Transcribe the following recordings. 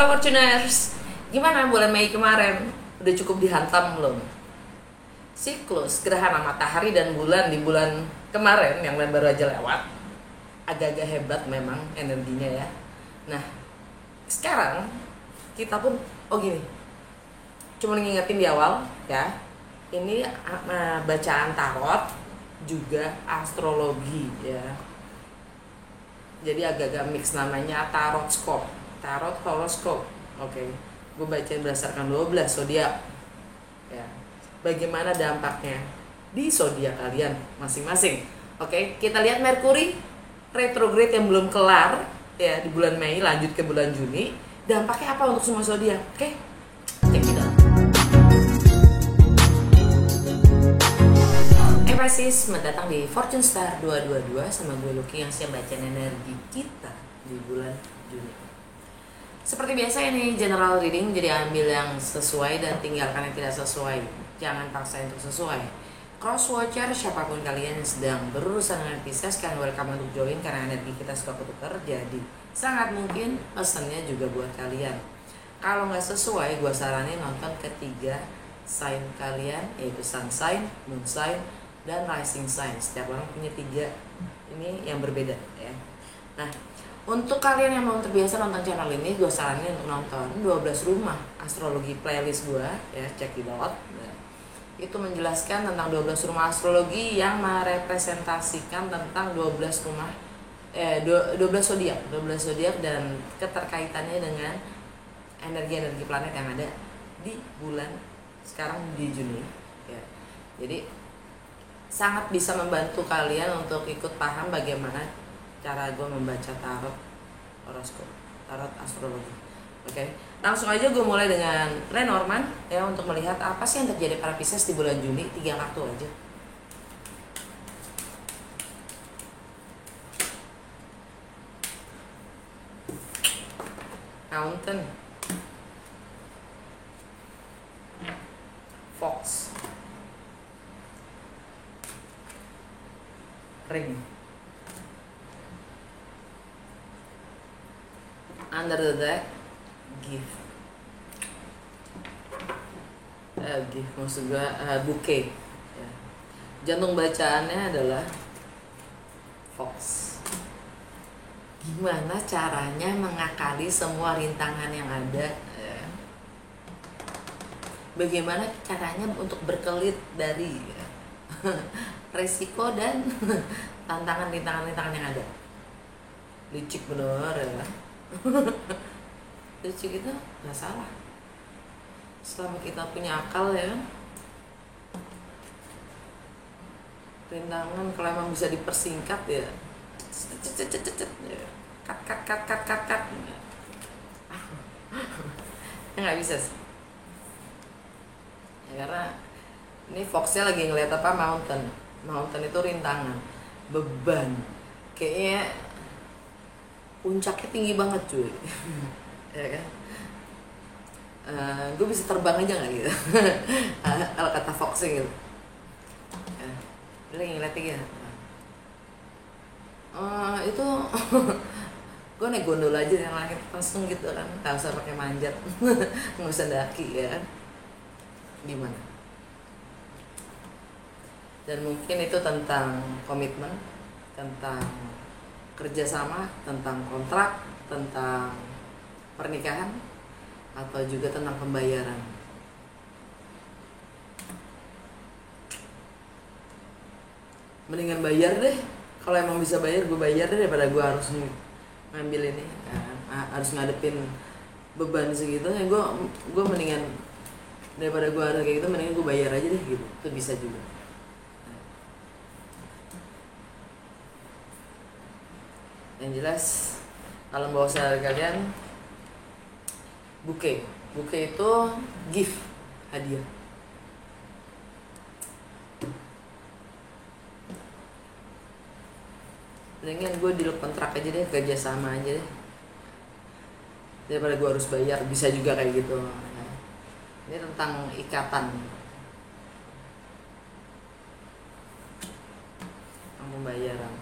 Halo Fortuners, gimana bulan Mei kemarin? Udah cukup dihantam belum? Siklus gerhana matahari dan bulan di bulan kemarin yang baru aja lewat agak-agak hebat memang energinya ya. Nah, sekarang kita pun, gini, cuma ngingetin di awal ya. Ini bacaan tarot juga astrologi ya. Jadi agak-agak mix, namanya tarot scope, tarot horoscope. Oke. Gue bacain berdasarkan 12 zodiak. Ya. Bagaimana dampaknya di zodiak kalian masing-masing. Oke, kita lihat Merkuri retrograde yang belum kelar ya di bulan Mei, lanjut ke bulan Juni. Dampaknya apa untuk semua zodiak? Oke. Check it out. Pisces, mendatang di Fortune Star 222 sama gue Lucky yang siap bacain energi kita di bulan Juni. Seperti biasa ini general reading, jadi ambil yang sesuai dan tinggalkan yang tidak sesuai. Jangan paksa untuk sesuai. Cross watcher, siapapun kalian yang sedang berurusan dengan Pisces, kalian welcome untuk join karena energi kita suka bertukar. Jadi sangat mungkin pesannya juga buat kalian. Kalau nggak sesuai, gue saranin nonton ketiga sign kalian, yaitu sun sign, moon sign, dan rising sign. Setiap orang punya 3 ini yang berbeda ya. Nah, untuk kalian yang mau terbiasa nonton channel ini, gue saranin untuk nonton 12 rumah astrologi playlist gue ya, check it out. Nah, itu menjelaskan tentang 12 rumah astrologi yang merepresentasikan tentang 12 rumah 12 zodiak dan keterkaitannya dengan energi-energi planet yang ada di bulan sekarang di Juni ya. Jadi sangat bisa membantu kalian untuk ikut paham bagaimana cara gue membaca tarot horoskop, tarot astrologi. Oke, langsung aja gue mulai dengan Lenormand ya, untuk melihat apa sih yang terjadi para Pisces di bulan Juni. 3 kartu aja. Mountain, Fox, Ring, Under the Deck, Gift. Gift maksud gue bouquet ya. Jantung bacaannya adalah Fox. Gimana caranya mengakali semua rintangan yang ada ya. Bagaimana caranya untuk berkelit dari resiko dan tantangan-rintangan yang ada. Licik bener ya. Licik itu nggak salah selama kita punya akal ya. Rintangan kalau emang bisa dipersingkat ya, cut ya nggak bisa sih ya, karena ini Foxnya lagi ngeliat apa, mountain itu rintangan, beban, kayaknya puncaknya tinggi banget cuy. Ya kan, gue bisa terbang aja nggak gitu. Kalau kata Foxing gitu ya, dia lagi ngeliat gitu. Itu gue naik gondola aja yang langit langsung gitu kan, nggak usah pakai manjat. Nggak usah daki ya kan, gimana. Dan mungkin itu tentang komitmen, tentang kerjasama, tentang kontrak, tentang pernikahan, atau juga tentang pembayaran. Mendingan bayar deh, kalau emang bisa bayar gue bayar deh, daripada gue harus ngambil ini harus ngadepin beban segitu ya. Gue mendingan, daripada gue harus kayak gitu, mendingan gue bayar aja deh gitu. Itu bisa juga. Yang jelas kalau bawa sadar kalian, bouquet itu gift, hadiah. Mendingan gue deal kontrak aja deh, kerja sama aja deh, daripada gue harus bayar. Bisa juga kayak gitu. Ini tentang ikatan, pembayaran.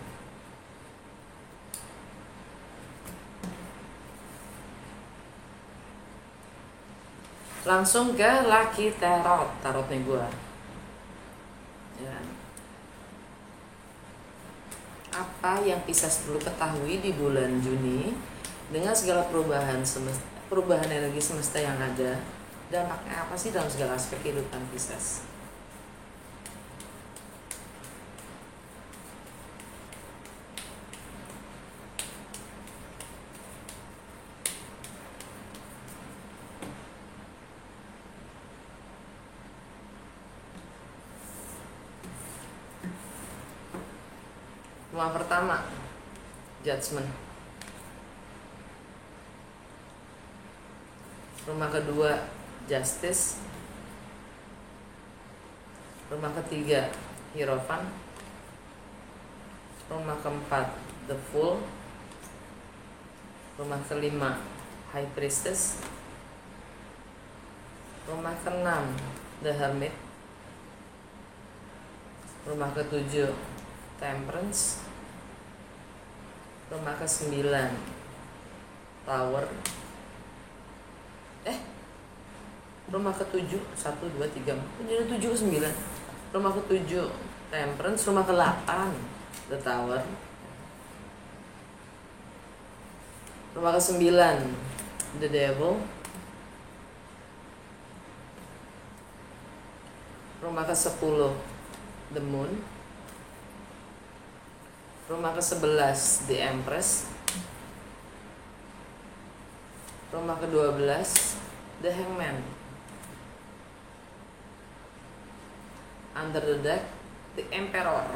Langsung ke Lucky tarotnya gue ya. Apa yang Pisces perlu ketahui di bulan Juni dengan segala perubahan energi semesta yang ada, dampaknya apa sih dalam segala aspek kehidupan Pisces? Rumah pertama, Judgment. Rumah kedua, Justice. Rumah ketiga, Hierophant. Rumah keempat, The Fool. Rumah kelima, High Priestess. Rumah keenam, The Hermit. Rumah ketujuh, Temperance. Rumah ke-9, Tower. Rumah ke-7, 1, 2, 3, 4, jadi 7 ke 9. Rumah ke-7, Temperance. Rumah ke-8, The Tower. Rumah ke-9, The Devil. Rumah ke-10, The Moon. Rumah ke-11, The Empress. Rumah ke-12, The Hangman. Under the Deck, The Emperor.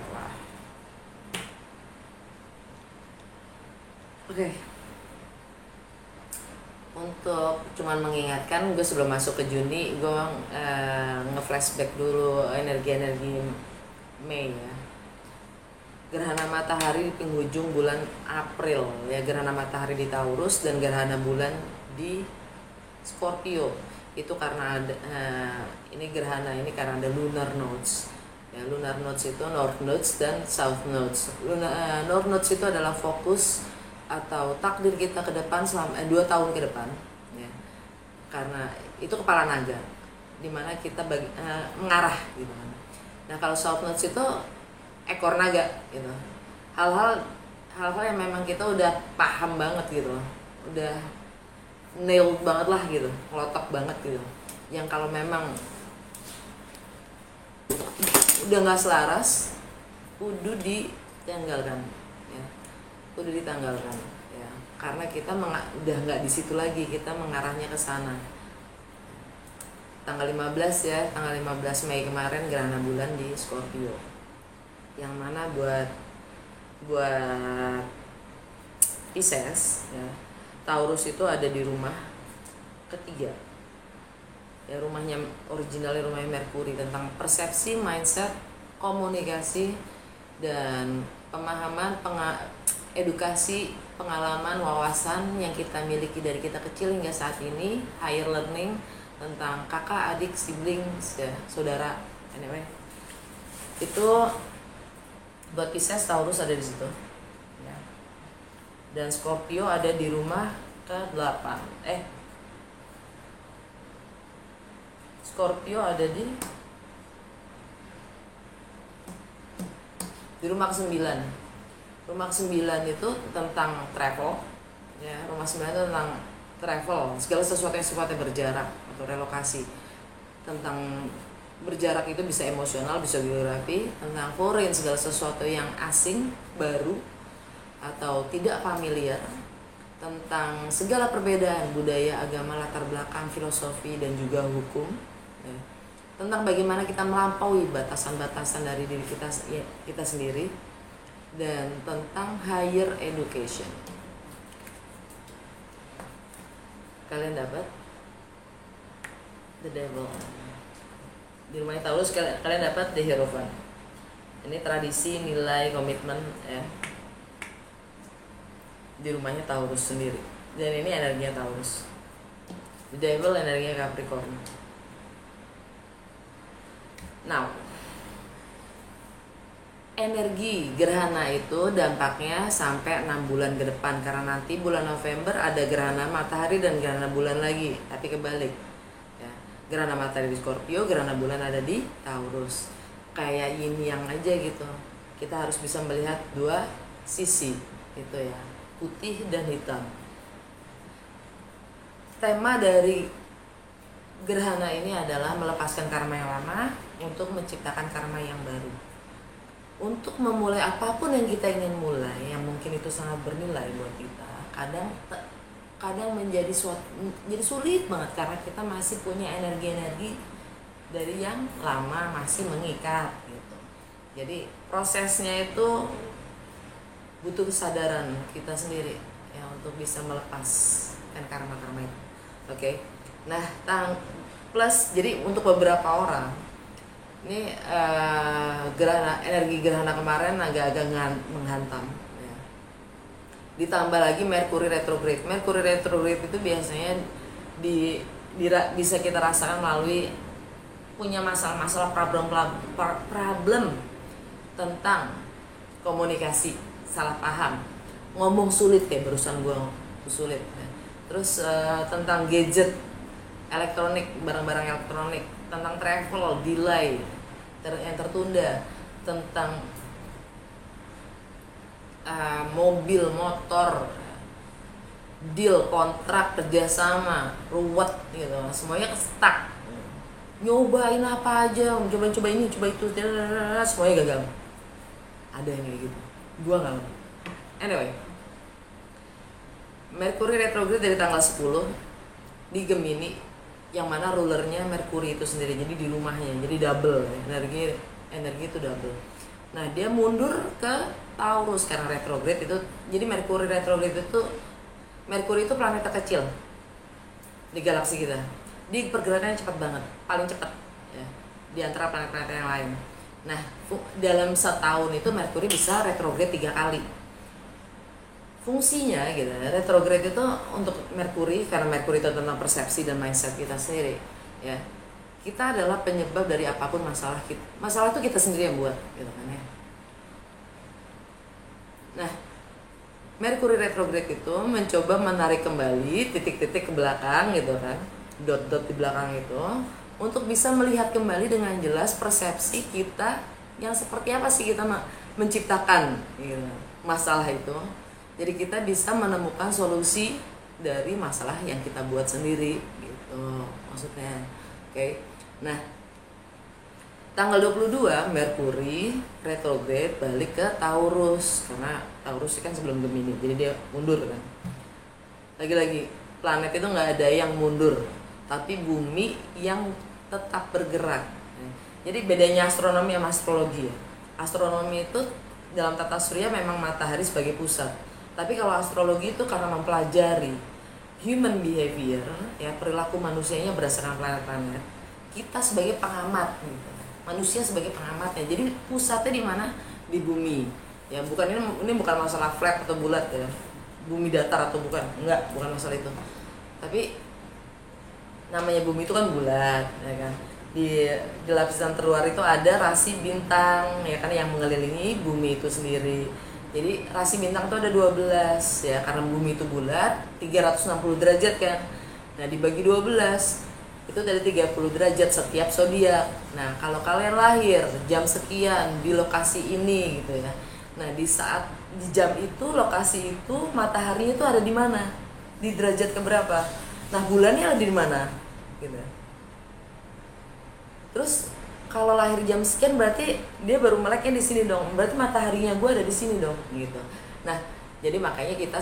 Oke. Untuk cuman mengingatkan, gue sebelum masuk ke Juni, gue nge-flashback dulu energi-energi Mei ya. Gerhana matahari di penghujung bulan April ya, gerhana matahari di Taurus dan gerhana bulan di Scorpio. Itu karena ada ini gerhana ini karena ada lunar nodes. Ya, lunar nodes itu north nodes dan south nodes. North nodes itu adalah fokus atau takdir kita ke depan selama 2 tahun ke depan ya. Karena itu kepala naga dimana kita mengarah gitu kan. Nah, kalau south nodes itu ekor naga gitu. Hal-hal yang memang kita udah paham banget gitu, udah nailed banget lah gitu, ngelotok banget gitu. Yang kalau memang udah nggak selaras, kudu ditanggalkan ya, kudu ditanggalkan ya. Karena kita udah nggak di situ lagi, kita mengarahnya ke sana. Tanggal 15 ya, tanggal 15 Mei kemarin gerhana bulan di Scorpio. Yang mana buat Pisces ya, Taurus itu ada di rumah ketiga ya, rumahnya originalnya rumahnya Merkuri, tentang persepsi, mindset, komunikasi dan pemahaman, edukasi, pengalaman, wawasan yang kita miliki dari kita kecil hingga saat ini, higher learning tentang kakak, adik, siblings ya, saudara, anyway. Itu buat Pisces, Taurus ada di situ ya. Dan Scorpio ada di rumah ke-8. Scorpio ada di rumah ke-9. Rumah ke-9 itu tentang travel ya. Rumah 9 itu tentang travel, segala sesuatu yang sifatnya berjarak atau relokasi. Tentang berjarak itu bisa emosional, bisa geografi, tentang foreign, segala sesuatu yang asing, baru atau tidak familiar, tentang segala perbedaan budaya, agama, latar belakang, filosofi dan juga hukum ya. Tentang bagaimana kita melampaui batasan-batasan dari diri kita sendiri, dan tentang higher education. Kalian dapat The Devil. Di rumah Taurus kalian dapat The Hierophant. Ini tradisi, nilai, komitmen ya. Di rumahnya Taurus sendiri. Dan ini energinya Taurus. The Devil energinya Capricorn. Now, energi gerhana itu dampaknya sampai 6 bulan ke depan, karena nanti bulan November ada gerhana matahari dan gerhana bulan lagi, tapi kebalik ya. Gerhana matahari di Scorpio, gerhana bulan ada di Taurus. Kayak yin yang aja gitu. Kita harus bisa melihat dua sisi gitu ya, putih dan hitam. Tema dari gerhana ini adalah melepaskan karma yang lama untuk menciptakan karma yang baru. Untuk memulai apapun yang kita ingin mulai, yang mungkin itu sangat bernilai buat kita, kadang menjadi jadi sulit banget karena kita masih punya energi-energi dari yang lama masih mengikat gitu. Jadi prosesnya itu butuh kesadaran kita sendiri ya untuk bisa melepaskan karma-karma itu. Oke. Nah, plus jadi untuk beberapa orang ini energi gerhana kemarin agak-agak menghantam. Ditambah lagi Merkuri retrograde. Merkuri retrograde itu biasanya bisa kita rasakan melalui punya masalah-masalah problem tentang komunikasi, salah paham, ngomong sulit kayak barusan gue sulit. Terus tentang gadget, elektronik, barang-barang elektronik, tentang travel, delay, yang tertunda, tentang mobil, motor, deal, kontrak, kerjasama, ruwet gitu, semuanya stuck. Nyobain apa aja, coba ini, coba itu, semuanya gagal. Ada yang kayak gitu, gua nggak. Anyway, Merkuri retrograde dari tanggal 10 di Gemini, yang mana rulernya Merkuri itu sendiri, jadi di rumahnya, jadi double energi itu double. Nah, dia mundur ke Taurus karena retrograde itu. Jadi Merkuri retrograde itu, Merkuri itu planet terkecil di galaksi kita. Di pergerakannya cepat banget, paling cepat ya, di antara planet-planet yang lain. Nah, dalam setahun itu Merkuri bisa retrograde 3 kali. Fungsinya gitu, retrograde itu untuk Merkuri, karena Merkuri itu tentang persepsi dan mindset kita sendiri ya. Kita adalah penyebab dari apapun masalah kita. Masalah itu kita sendiri yang buat gitu kan ya. Nah, Merkuri retrograde itu mencoba menarik kembali titik-titik ke belakang gitu kan, dot-dot di belakang itu, untuk bisa melihat kembali dengan jelas persepsi kita yang seperti apa sih kita menciptakan gitu, masalah itu. Jadi kita bisa menemukan solusi dari masalah yang kita buat sendiri gitu maksudnya. Oke. Nah, tanggal 22 Merkuri retrograde balik ke Taurus, karena Taurus kan sebelum Gemini, jadi dia mundur kan. Lagi-lagi planet itu nggak ada yang mundur, tapi bumi yang tetap bergerak. Jadi bedanya astronomi sama astrologi ya. Astronomi itu dalam tata surya memang matahari sebagai pusat, tapi kalau astrologi itu karena mempelajari human behavior ya, perilaku manusianya berdasarkan planet-planet, kita sebagai pengamat gitu. Manusia sebagai pengamatnya. Jadi pusatnya di mana? Di bumi. Ya, bukan ini bukan masalah flat atau bulat ya. Bumi datar atau bukan. Enggak, bukan masalah itu. Tapi namanya bumi itu kan bulat, ya kan. Di lapisan terluar itu ada rasi bintang ya kan, yang mengelilingi bumi itu sendiri. Jadi rasi bintang itu ada 12 ya, karena bumi itu bulat 360 derajat kan. Nah, dibagi 12 itu dari 30 derajat setiap zodiak. Nah, kalau kalian lahir jam sekian di lokasi ini gitu ya. Nah, di jam itu, lokasi itu, mataharinya itu ada di mana? Di derajat keberapa? Nah, bulannya ada di mana? Gitu. Terus kalau lahir jam sekian berarti dia baru meleknya di sini dong. Berarti mataharinya gue ada di sini dong gitu. Nah, jadi makanya kita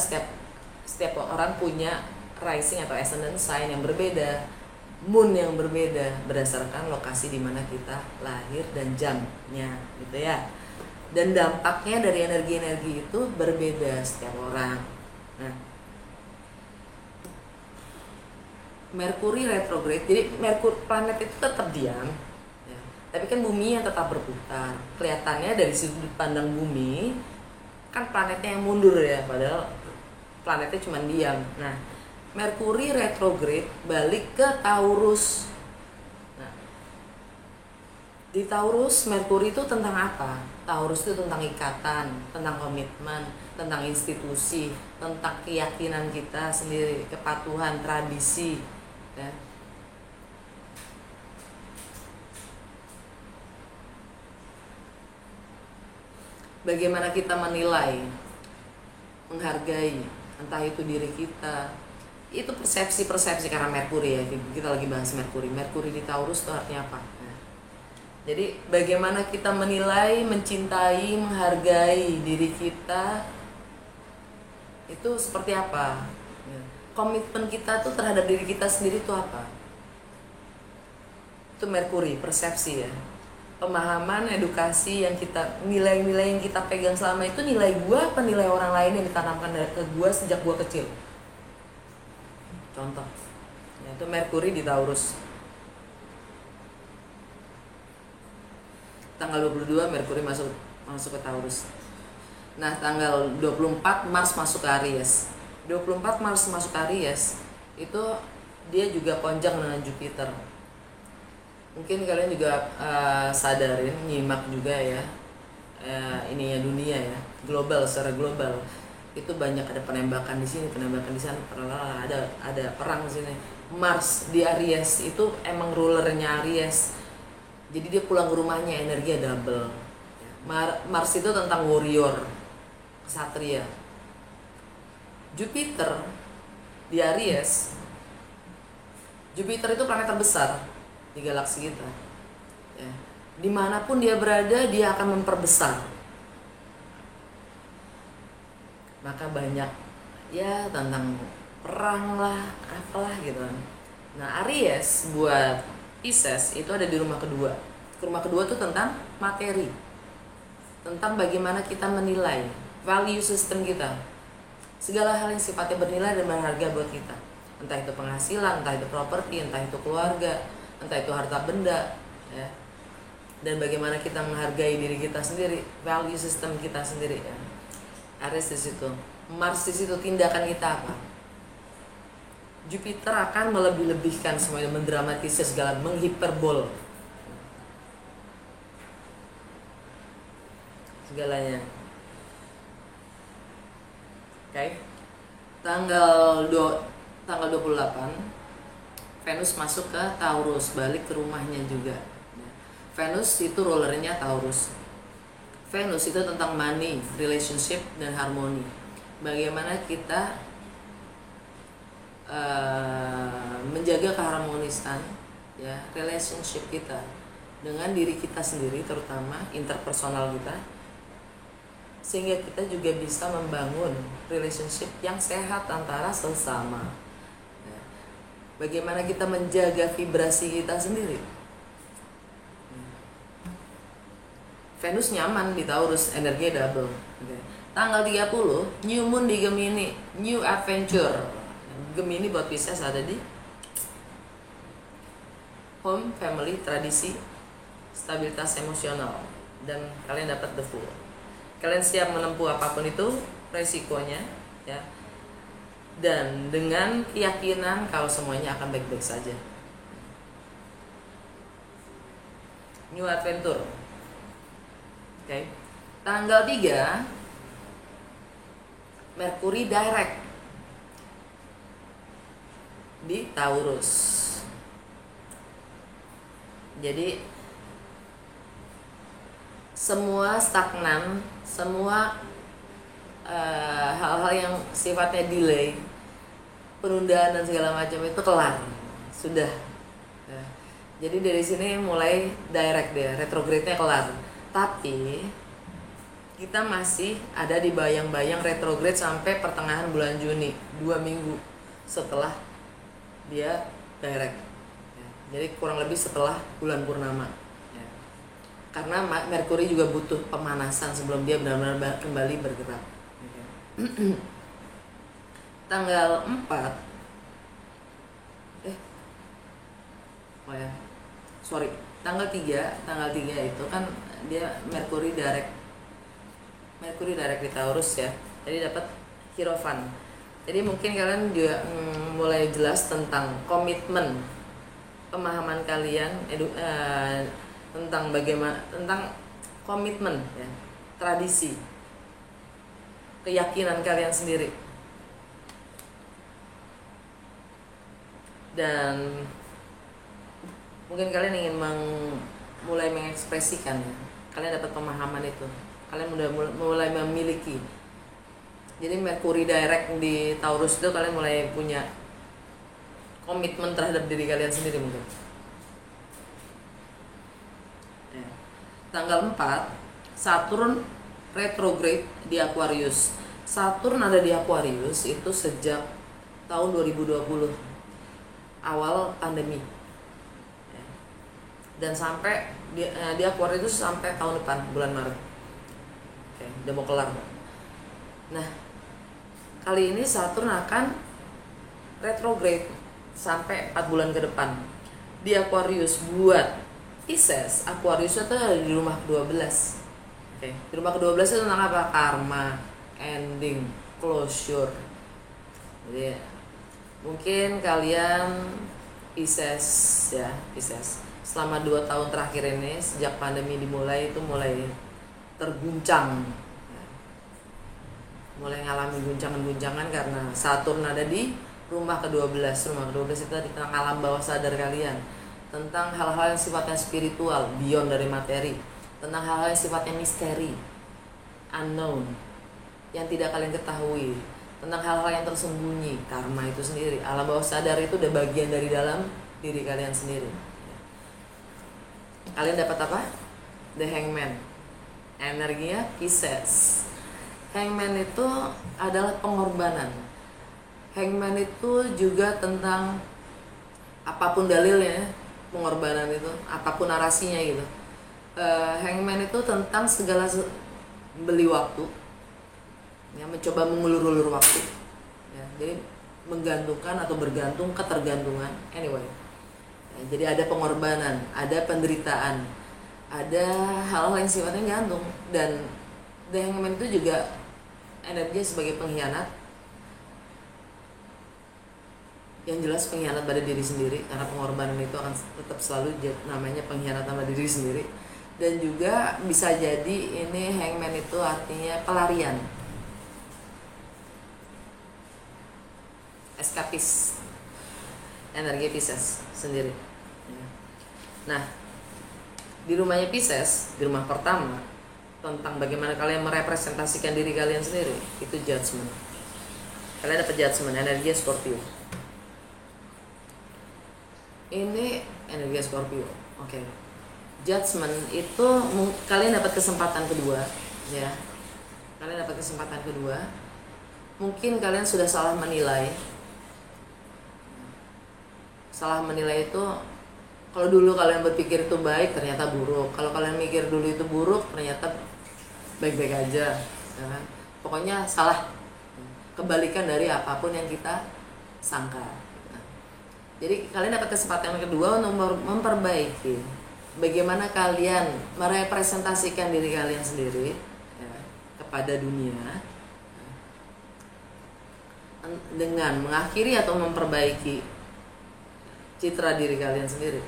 setiap orang punya rising atau ascendant sign yang berbeda, moon yang berbeda berdasarkan lokasi di mana kita lahir dan jamnya gitu ya. Dan dampaknya dari energi-energi itu berbeda setiap orang. Nah, Merkuri retrograde, jadi planet itu tetap diam ya. Tapi kan bumi yang tetap berputar. Kelihatannya dari sudut pandang bumi kan planetnya yang mundur ya, padahal planetnya cuma diam. Nah, Merkuri retrograde balik ke Taurus. Nah, di Taurus Merkuri itu tentang apa? Taurus itu tentang ikatan, tentang komitmen, tentang institusi, tentang keyakinan kita sendiri, kepatuhan, tradisi. Ya. bagaimana kita menilai, menghargai, entah itu diri kita, itu persepsi karena Merkuri ya, kita lagi bahas Merkuri di Taurus itu artinya apa. Nah, jadi bagaimana kita menilai, mencintai, menghargai diri kita itu seperti apa ya. Komitmen kita tuh terhadap diri kita sendiri itu apa, itu Merkuri, persepsi ya, pemahaman, edukasi yang kita, nilai-nilai yang kita pegang selama itu nilai gua apa nilai orang lain yang ditanamkan ke gua sejak gua kecil. Contoh, yaitu Merkuri di Taurus. Tanggal 22 Merkuri masuk ke Taurus. Nah, tanggal 24 Mars masuk ke Aries. 24 Mars masuk ke Aries, itu dia juga konjang dengan Jupiter. Mungkin kalian juga sadarin, nyimak juga ya, ininya dunia ya, global, secara global. Itu banyak ada penembakan di sini, penembakan di sana, ada perang di sini. Mars di Aries itu emang rulernya Aries. Jadi dia pulang ke rumahnya energi double. Mars itu tentang warrior, kesatria. Jupiter di Aries. Jupiter itu planet terbesar di galaksi kita. Ya. Dimanapun dia berada, dia akan memperbesar. Maka banyak ya tentang perang lah, apalah gitu. Nah, Aries buat Pisces itu ada di rumah kedua. Rumah kedua tuh tentang materi, tentang bagaimana kita menilai, value system kita, segala hal yang sifatnya bernilai dan berharga buat kita, entah itu penghasilan, entah itu properti, entah itu keluarga, entah itu harta benda ya. Dan bagaimana kita menghargai diri kita sendiri, value system kita sendiri ya. Aries di situ, Mars di situ, tindakan kita apa? Jupiter akan melebih-lebihkan semuanya, mendramatisir segala, menghiperbol segalanya. Oke. Tanggal 28 Venus masuk ke Taurus, balik ke rumahnya juga. Venus itu rollernya Taurus. Venus itu tentang money, relationship, dan harmoni. Bagaimana kita menjaga keharmonisan ya, relationship kita dengan diri kita sendiri, terutama interpersonal kita, sehingga kita juga bisa membangun relationship yang sehat antara sesama. Ya. Bagaimana kita menjaga vibrasi kita sendiri. Venus nyaman di Taurus, energi double. Okay. Tanggal 30, New Moon di Gemini, New Adventure. Gemini buat Pisces ada di home, family, tradisi, stabilitas emosional, dan kalian dapat the full. Kalian siap menempuh apapun itu resikonya ya. Dan dengan keyakinan kalau semuanya akan baik-baik saja. New Adventure. Oke. Tanggal 3 Merkuri direct di Taurus. Jadi semua stagnan, semua hal-hal yang sifatnya delay, penundaan dan segala macam itu kelar, sudah. Jadi dari sini mulai direct dia, retrograde-nya kelar. Tapi kita masih ada di bayang-bayang retrograde sampai pertengahan bulan Juni, 2 minggu setelah dia direct ya. Jadi kurang lebih setelah bulan purnama ya. Karena Merkuri juga butuh pemanasan sebelum dia benar-benar kembali bergerak ya. Tanggal 4 tanggal 3 itu kan dia Merkuri direct di Taurus ya. Jadi dapat Hierophant. Jadi mungkin kalian juga mulai jelas tentang komitmen, pemahaman kalian tentang bagaimana, tentang komitmen ya, tradisi, keyakinan kalian sendiri. Dan mungkin kalian ingin mulai mengekspresikan ya. Kalian dapat pemahaman itu. kalian udah mulai memiliki. Jadi Mercury direct di Taurus itu kalian mulai punya komitmen terhadap diri kalian sendiri mungkin. Ya. Tanggal 4 Saturn retrograde di Aquarius. Saturn ada di Aquarius itu sejak tahun 2020 awal pandemi. Ya. Dan sampai di Aquarius sampai tahun depan bulan Maret. Oke, udah mau kelar. Nah, kali ini Saturn akan retrograde sampai 4 bulan ke depan di Aquarius. Buat Pisces, Aquarius itu ada di rumah ke-12. Oke, di rumah ke-12 itu tentang apa? Karma, ending, closure. Jadi mungkin kalian Pisces ya, Pisces selama 2 tahun terakhir ini sejak pandemi dimulai itu mulai terguncang, mulai ngalami guncangan-guncangan karena Saturn ada di rumah ke-12. Rumah ke-12 itu tentang alam bawah sadar kalian, tentang hal-hal yang sifatnya spiritual, beyond dari materi, tentang hal-hal yang sifatnya misteri, unknown, yang tidak kalian ketahui, tentang hal-hal yang tersembunyi, karma itu sendiri. Alam bawah sadar itu udah bagian dari dalam diri kalian sendiri. Kalian dapat apa? The Hangman, energinya Pisces. Hangman itu adalah pengorbanan. Hangman itu juga tentang apapun dalilnya, pengorbanan itu, apapun narasinya gitu. Hangman itu tentang segala beli waktu, ya, mencoba mengulur-ulur waktu, ya, jadi menggantungkan atau bergantung, ketergantungan, anyway. Ya, jadi ada pengorbanan, ada penderitaan, ada hal-hal yang sifatnya gantung. Dan The Hangman itu juga energinya sebagai pengkhianat, yang jelas pengkhianat pada diri sendiri, karena pengorbanan itu akan tetap selalu namanya pengkhianat sama diri sendiri. Dan juga bisa jadi ini Hangman itu artinya pelarian, eskapis, energi Pisces sendiri. Nah, di rumahnya Pisces, di rumah pertama, tentang bagaimana kalian merepresentasikan diri kalian sendiri, itu Judgment. Kalian dapat Judgment, energi Scorpio. Ini energi Scorpio. Oke. Judgment itu kalian dapat kesempatan kedua, ya. Kalian dapat kesempatan kedua. Mungkin kalian sudah salah menilai. Salah menilai itu, kalau dulu kalian berpikir itu baik, ternyata buruk. Kalau kalian mikir dulu itu buruk, ternyata baik-baik aja, ya kan? Pokoknya salah, kebalikan dari apapun yang kita sangka. Nah, jadi kalian dapat kesempatan kedua untuk memperbaiki bagaimana kalian merepresentasikan diri kalian sendiri, ya, kepada dunia, dengan mengakhiri atau memperbaiki citra diri kalian sendiri.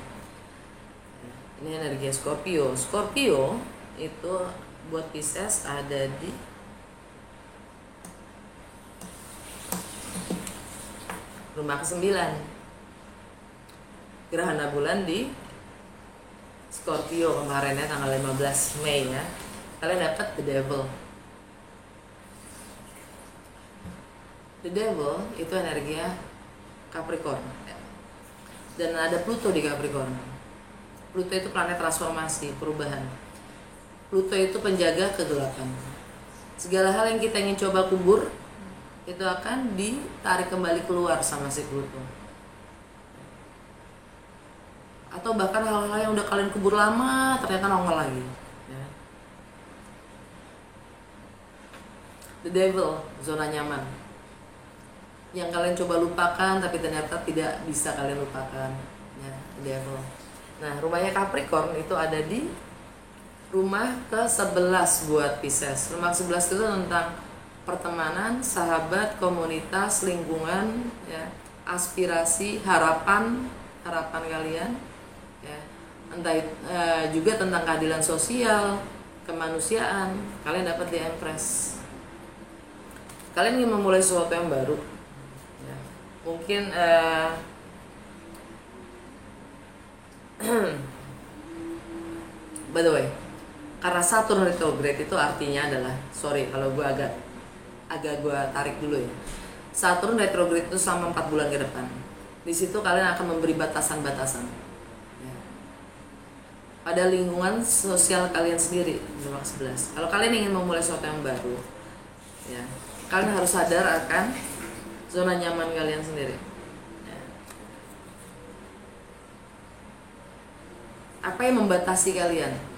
Ini energi Scorpio. Scorpio itu buat Pisces ada di rumah ke-9. Gerhana bulan di Scorpio kemarin ya, tanggal 15 Mei ya. Kalian dapat The Devil. The Devil itu energinya Capricorn. Dan ada Pluto di Capricorn. Pluto itu planet transformasi, perubahan. Pluto itu penjaga kegelapan. Segala hal yang kita ingin coba kubur, itu akan ditarik kembali keluar sama si Pluto. Atau bahkan hal-hal yang udah kalian kubur lama, ternyata nongol lagi, ya. The Devil, zona nyaman, yang kalian coba lupakan tapi ternyata tidak bisa kalian lupakan, ya, The Devil. Nah, rumahnya Capricorn itu ada di rumah ke-11 buat Pisces. Rumah ke-11 itu tentang pertemanan, sahabat, komunitas, lingkungan, ya, aspirasi, harapan kalian, ya. Entah juga tentang keadilan sosial, kemanusiaan. Kalian dapat di Empress. Kalian ingin memulai sesuatu yang baru, ya. Mungkin by the way, karena karena Saturn retrograde itu artinya adalah, sorry kalau gue agak gue tarik dulu ya. Saturn retrograde itu selama 4 bulan ke depan. Di situ kalian akan memberi batasan-batasan ya, pada lingkungan sosial kalian sendiri di rumah 11. Kalau kalian ingin memulai sesuatu yang baru ya, kalian harus sadar akan zona nyaman kalian sendiri ya. Apa yang membatasi kalian?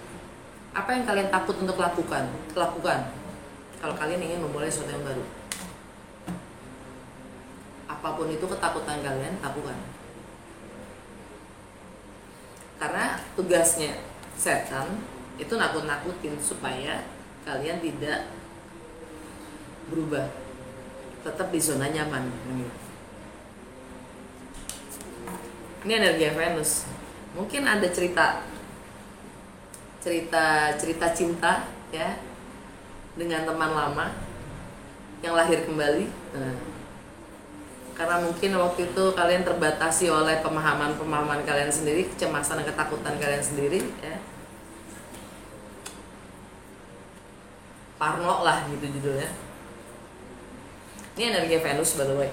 Apa yang kalian takut untuk lakukan kalau kalian ingin memulai sesuatu yang baru. Apapun itu ketakutan kalian, lakukan. Karena tugasnya setan itu nakut-nakutin supaya kalian tidak berubah, tetap di zona nyaman. Ini energi Venus. Mungkin ada cerita cinta ya dengan teman lama yang lahir kembali. Karena mungkin waktu itu kalian terbatasi oleh pemahaman kalian sendiri, kecemasan dan ketakutan kalian sendiri ya. Parno lah gitu judulnya. Ini energi Venus by the way.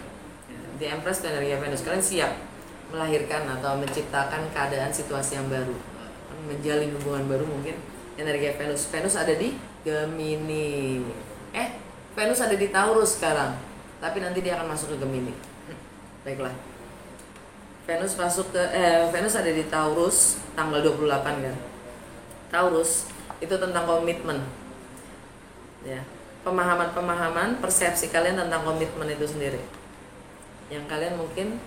The Empress itu energi Venus. Kalian siap melahirkan atau menciptakan keadaan situasi yang baru, menjalin hubungan baru mungkin. Energi Venus. Venus ada di Gemini. Venus ada di Taurus sekarang. Tapi nanti dia akan masuk ke Gemini. Baiklah. Venus ada di Taurus tanggal 28 kan. Taurus itu tentang komitmen. Ya. Pemahaman, persepsi kalian tentang komitmen itu sendiri. Yang kalian mungkin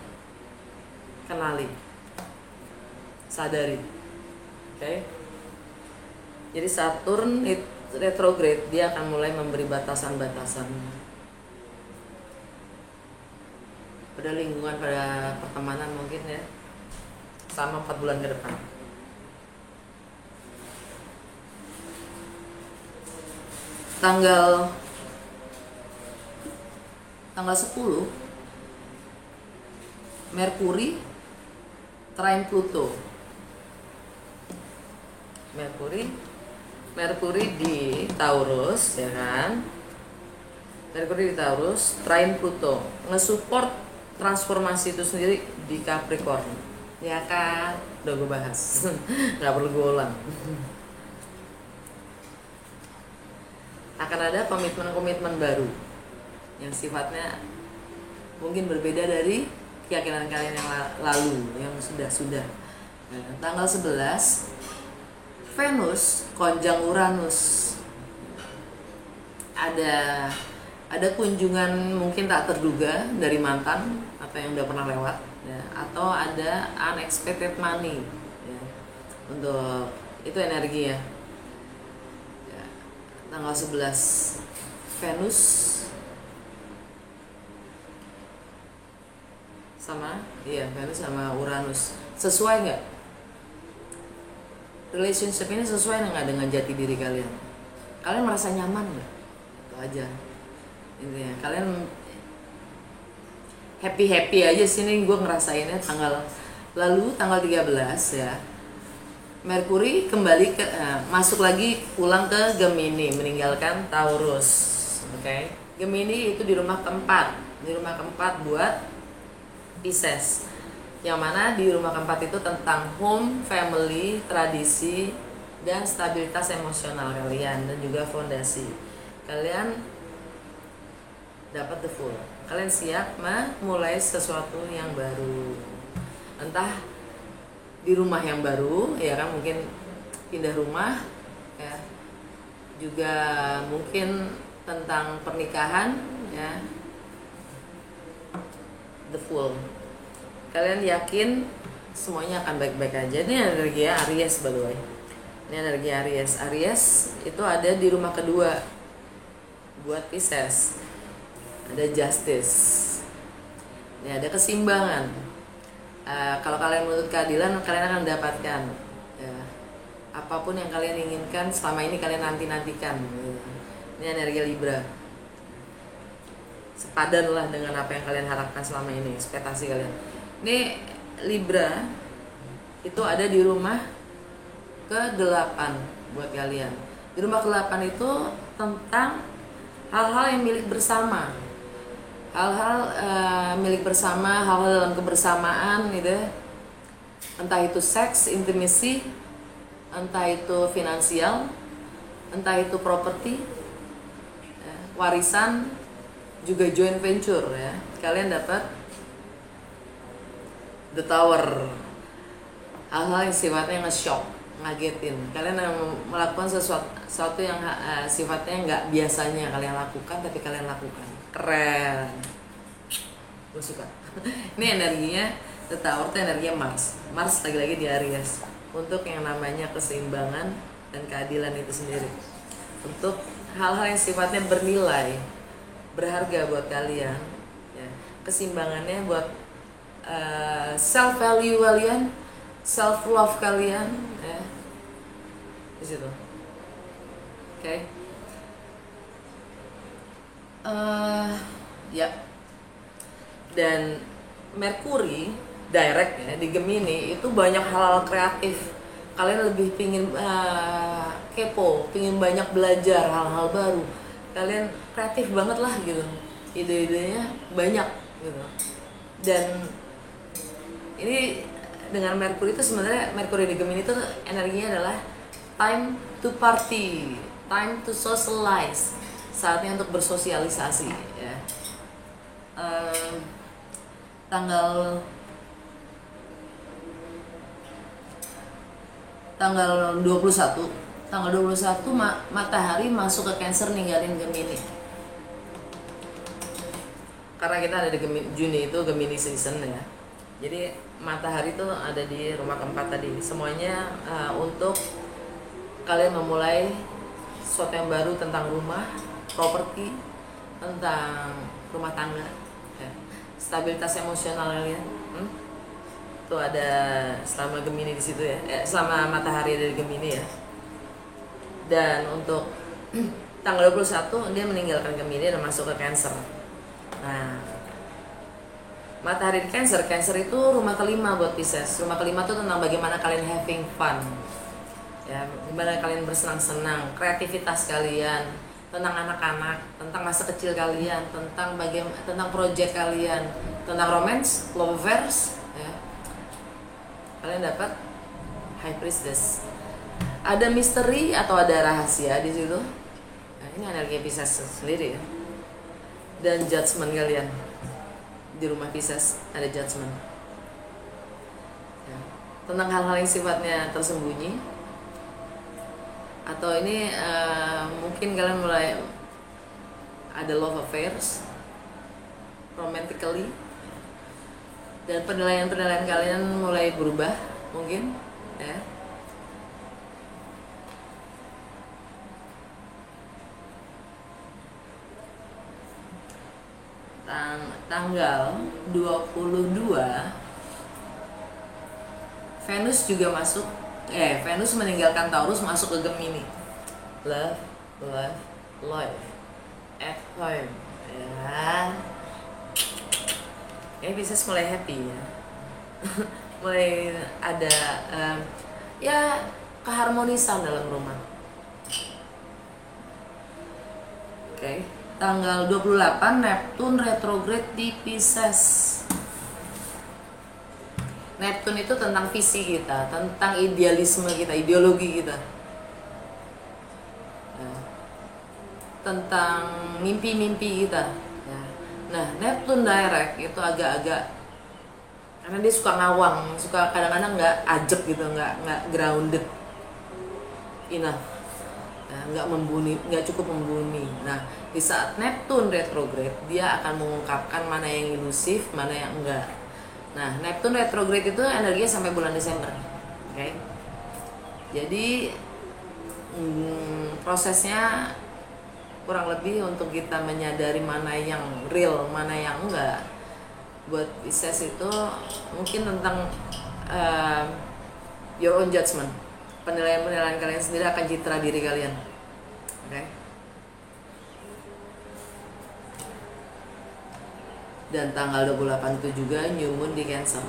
kenali. Sadari. Oke. Jadi Saturn retrograde, dia akan mulai memberi batasan-batasan pada lingkungan, pada pertemanan mungkin ya, selama 4 bulan ke depan. Tanggal 10 Merkuri trine Pluto. Merkuri di Taurus ya kan. Merkuri di Taurus trine Pluto, nge-support transformasi itu sendiri di Capricorn. Ya kan, udah gue bahas. Nggak perlu gue ulang. Akan ada komitmen-komitmen baru yang sifatnya mungkin berbeda dari keyakinan kalian yang lalu, yang sudah. Tanggal 11 Venus konjang Uranus. Ada kunjungan mungkin tak terduga dari mantan atau yang udah pernah lewat ya, atau ada unexpected money ya. Untuk itu energi ya. Tanggal 11 Venus Venus sama Uranus. Sesuai nggak? Relationship ini sesuai nggak dengan jati diri kalian? Kalian merasa nyaman nggak? Itu aja intinya. Kalian happy aja sini. Gue ngerasainnya tanggal 13 ya. Merkuri kembali masuk lagi, pulang ke Gemini, meninggalkan Taurus. Oke. Gemini itu di rumah keempat. Di rumah keempat buat Pisces. Yang mana di rumah keempat itu tentang home, family, tradisi, dan stabilitas emosional kalian, dan juga fondasi. Kalian dapat the full. Kalian siap memulai sesuatu yang baru. Entah di rumah yang baru ya kan, mungkin pindah rumah ya, juga mungkin tentang pernikahan ya, the full. Kalian yakin semuanya akan baik-baik aja. Ini energi Aries by the way. Ini energi Aries. Aries itu ada di rumah kedua buat Pisces. Ada justice. Ini ada keseimbangan. Kalau kalian menuntut keadilan, kalian akan mendapatkan ya, apapun yang kalian inginkan selama ini kalian nantikan. Ini energi Libra. Sepadanlah dengan apa yang kalian harapkan selama ini, ekspektasi kalian. Ini Libra itu ada di rumah ke-8 buat kalian. Di rumah ke-8 itu tentang hal-hal yang milik bersama, hal-hal milik bersama, hal-hal dalam kebersamaan gitu ya. Entah itu seks, intimasi, entah itu finansial, entah itu properti, ya, warisan, juga joint venture ya. Kalian dapat the tower, hal-hal yang sifatnya nge-shock, ngagetin. Kalian melakukan sesuatu yang sifatnya nggak biasanya kalian lakukan, tapi kalian lakukan. Keren, gue suka. Ini energinya the tower, itu energinya Mars lagi-lagi di Aries, untuk yang namanya keseimbangan dan keadilan itu sendiri, untuk hal-hal yang sifatnya bernilai, berharga buat kalian ya. Keseimbangannya buat self value kalian, self love kalian ya, di situ. Oke. Ya. Dan Merkuri direct ya di Gemini itu banyak hal-hal kreatif. Kalian lebih pingin kepo, pingin banyak belajar hal-hal baru. Kalian kreatif banget lah gitu, ide-idenya banyak gitu. Dan ini dengan Merkuri itu sebenarnya, Merkuri di Gemini itu energinya adalah time to party, time to socialize, saatnya untuk bersosialisasi ya. Tanggal 21 matahari masuk ke Cancer, ninggalin Gemini. Karena kita ada di Juni itu Gemini season ya. Jadi matahari itu ada di rumah keempat tadi. Semuanya untuk kalian memulai sesuatu yang baru tentang rumah, properti, tentang rumah tangga ya. Stabilitas emosional kalian tuh ada selama Gemini di situ ya, selama matahari ada di Gemini ya. Dan untuk tanggal 21 dia meninggalkan Gemini dan masuk ke Cancer. Nah, matahari di Cancer itu rumah kelima buat Pisces. Rumah kelima tuh tentang bagaimana kalian having fun ya, bagaimana kalian bersenang-senang, kreativitas kalian, tentang anak-anak, tentang masa kecil kalian, tentang project kalian, tentang romance, love affairs ya. Kalian dapat High Priestess. Ada misteri atau ada rahasia di situ. Nah, ini energi Pisces sendiri ya. Dan judgment kalian di rumah Pisces ada judgment ya. Tentang hal-hal yang sifatnya tersembunyi, atau ini mungkin kalian mulai ada love affairs romantically, dan penilaian kalian mulai berubah mungkin ya. Tanggal 22 Venus juga masuk, Venus meninggalkan Taurus masuk ke Gemini. Love life at home ya. Ini Pisces mulai happy ya. Mulai ada ya keharmonisan dalam rumah. Oke. Tanggal 28 Neptune retrograde di Pisces. Neptune itu tentang visi kita, tentang idealisme kita, ideologi kita, tentang mimpi-mimpi kita. Nah, Neptune direct itu agak-agak, karena dia suka ngawang, suka kadang-kadang nggak ajak gitu, nggak grounded enough, nggak cukup membumi. Nah, di saat Neptune retrograde, dia akan mengungkapkan mana yang ilusif, mana yang enggak. Nah, Neptune retrograde itu energinya sampai bulan Desember, oke? Jadi prosesnya kurang lebih untuk kita menyadari mana yang real, mana yang enggak. Buat Pisces itu mungkin tentang your own judgment, penilaian kalian sendiri akan citra diri kalian, oke? Dan tanggal 28 itu juga New Moon di Cancer.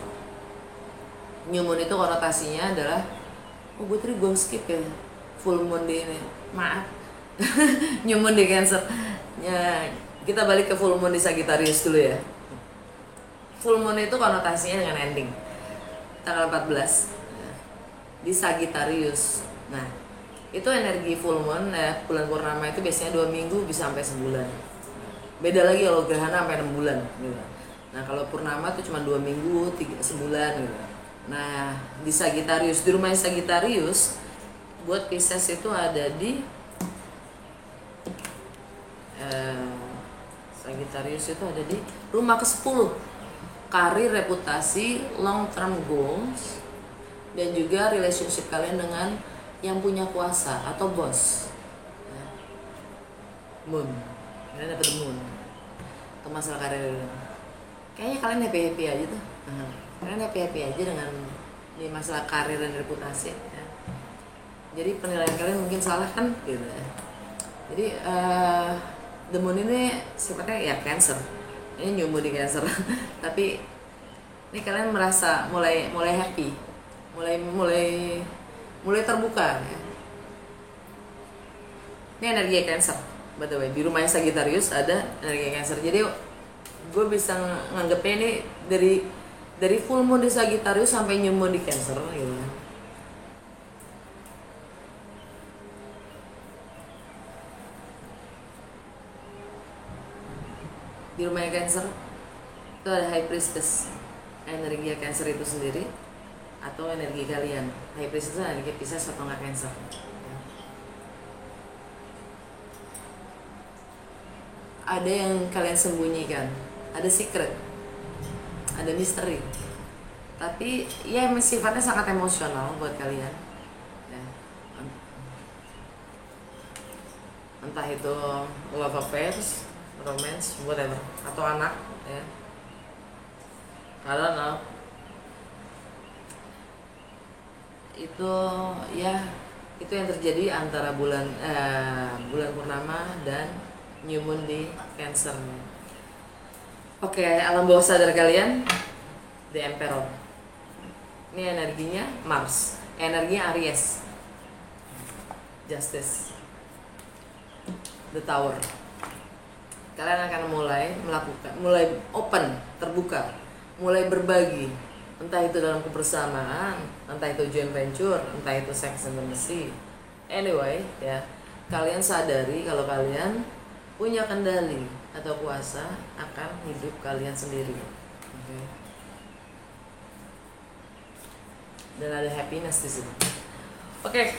New Moon itu konotasinya adalah gue skip ya, full moon di ini, maaf. New moon di Cancer ya. Kita balik ke full moon di Sagittarius dulu ya. Full moon itu konotasinya dengan ending tanggal 14 di Sagittarius. Nah, itu energi full moon bulan purnama itu biasanya 2 minggu bisa sampai sebulan. Beda lagi kalau gerhana sampai 6 bulan gitu. Nah, kalau purnama itu cuma 2 minggu, 3 sebulan gitu. Nah, di Sagittarius, di rumah Sagittarius buat Pisces itu ada di Sagittarius itu ada di rumah ke-10. Karir, reputasi, long term goals, dan juga relationship kalian dengan yang punya kuasa atau bos. Moon, kalian dapat moon. Atau masalah karir. Kayaknya kalian happy aja tuh. Kalian happy aja dengan di masalah karir dan reputasi. Ya. Jadi penilaian kalian mungkin salah kan, gitu. Jadi the moon ini sifatnya ya Cancer. Ini new moon di Cancer. Tapi ini kalian merasa mulai happy, mulai terbuka ya. Ini energi Cancer, by the way. Di rumahnya Sagittarius ada energi Cancer. Jadi gue bisa nganggepnya ini dari full moon di Sagittarius sampai new moon di Cancer gitu. Di rumahnya Cancer itu ada High Priestess, energi Cancer itu sendiri atau energi kalian. High Priestess itu energi Pisces atau nggak Cancer. Ada yang kalian sembunyikan, ada secret, ada misteri, tapi ya sifatnya sangat emosional buat kalian ya. Entah itu love affairs, romance, whatever, atau anak ya. I don't know. Itu ya, itu yang terjadi antara bulan purnama dan new moon di Cancer. Oke, alam bawah sadar kalian, The Emperor. Ini energinya Mars, energinya Aries, Justice, The Tower. Kalian akan mulai open, terbuka, mulai berbagi, entah itu dalam kebersamaan, entah itu joint venture, entah itu sex intimacy. Anyway, ya, kalian sadari kalau kalian punya kendali atau kuasa akan hidup kalian sendiri. Okay. Dan ada happiness di situ. Oke,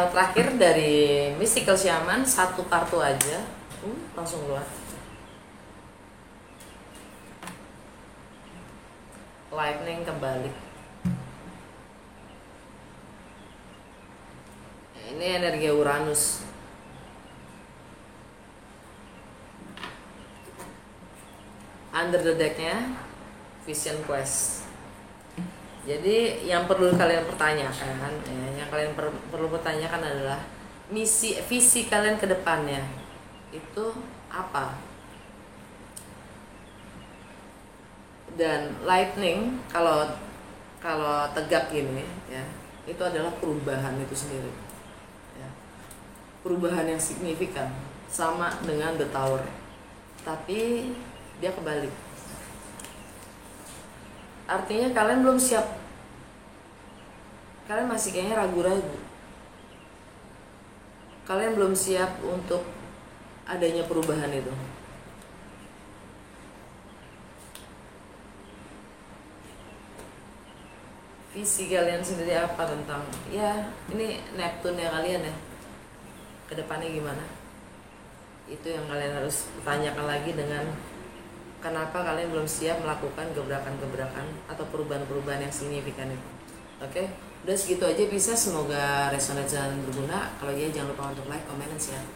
terakhir dari Mystical Shaman, satu kartu aja, langsung keluar. Lightning kembali. Ini energi Uranus. Under the deck-nya Vision Quest. Jadi yang perlu kalian pertanyakan, yang kalian perlu pertanyakan adalah visi kalian ke depannya itu apa? Dan lightning kalau tegak gini ya, itu adalah perubahan itu sendiri ya. Perubahan yang signifikan, sama dengan The Tower, tapi dia kebalik. Artinya kalian belum siap, kalian masih kayaknya ragu-ragu, kalian belum siap untuk adanya perubahan itu. Visi kalian sendiri apa tentang ya ini Neptune ya kalian ya, kedepannya gimana? Itu yang kalian harus tanyakan lagi, dengan kenapa kalian belum siap melakukan gebrakan-gebrakan atau perubahan-perubahan yang signifikan itu. Oke, udah segitu aja bisa. Semoga resonate dan berguna. Kalau iya jangan lupa untuk like, comment, dan share.